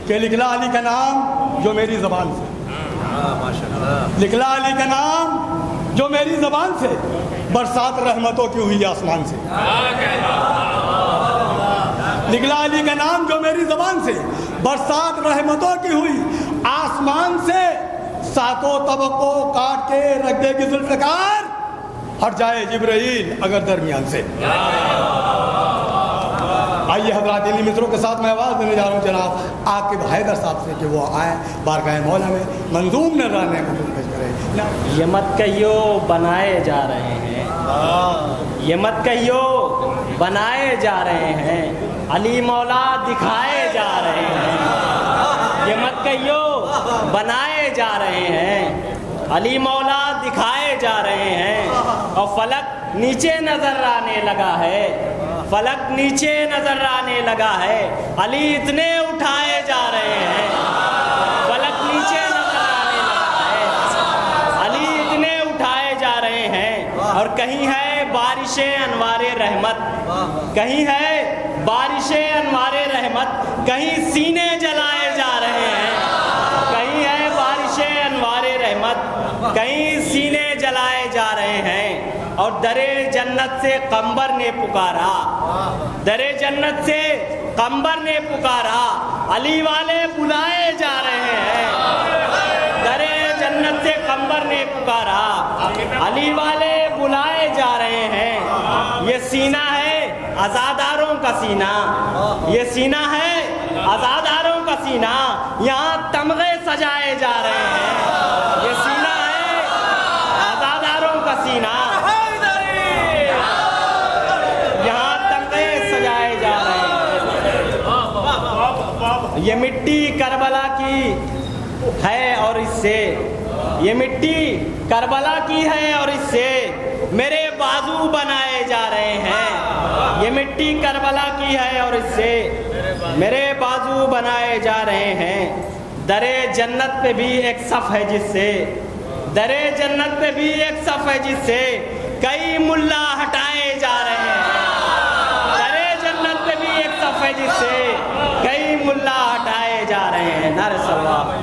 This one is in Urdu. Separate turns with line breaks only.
کہ نکلا علی کا نام جو میری زبان سے، نکلا علی کا نام جو میری زبان سے، برسات رحمتوں کی ہوئی آسمان سے، نکلا علی کا نام جو میری زبان سے، برسات رحمتوں کی ہوئی آسمان سے، ساتوں طبقوں کاٹ کے رکھ دے گی ذوالفقار، ہٹ جائے جبرائیل اگر درمیان سے۔ آئیے حضرات علمی مصروں کے ساتھ میں آواز دینے جا رہا ہوں جناب عاقب حیدر صاحب سے کہ وہ آئیں بارگاہ مولا میں منظوم نذرانے منظوم پیش کریں۔
یہ مت کہیو بنائے جا رہے ہیں، یہ مت کہیو بنائے جا رہے ہیں، علی مولا دکھائے جا رہے ہیں، یہ مت کہیو بنائے جا رہے ہیں، علی مولا دکھائے جا رہے ہیں، اور فلک نیچے نظر آنے لگا ہے، فلک نیچے نظر آنے لگا ہے، علی اتنے اٹھائے جا رہے ہیں، فلک نیچے نظر آنے لگا ہے، علی اتنے اٹھائے جا رہے ہیں، اور کہیں ہے بارش انوار رحمت، کہیں ہے بارش انوار رحمت، کہیں سینے جلائے جا رہے ہیں، کہیں ہے بارش انوار رحمت، کہیں سینے جلائے جا رہے ہیں، اور درے جنت سے قمبر نے پکارا، درے جنت سے قمبر نے پکارا، علی والے بلائے جا رہے ہیں، درے جنت سے قمبر نے پکارا، علی والے بلائے جا رہے ہیں، یہ سینہ ہے عزاداروں کا سینہ، یہ سینہ ہے عزاداروں کا سینہ، یہاں تمغے سجائے جا رہے ہیں، یہ سینہ ہے عزاداروں کا سینہ، یہاں تمغے سجائے جا رہے ہیں، یہ مٹی کربلا کی ہے اور اس سے، یہ مٹی کربلا کی ہے اور اس سے میرے بازو بنائے جا رہے ہیں، یہ مٹی کربلا کی ہے اور اس سے میرے بازو بنائے جا رہے ہیں، درے جنت پہ بھی ایک صف ہے جس سے، درے جنت پہ بھی ایک صف ہے جس سے کئی ملا ہٹائے جا رہے ہیں، درے جنت پہ بھی ایک صف ہے جس سے کئی ملا ہٹائے جا رہے ہیں، نعرہ صلوات۔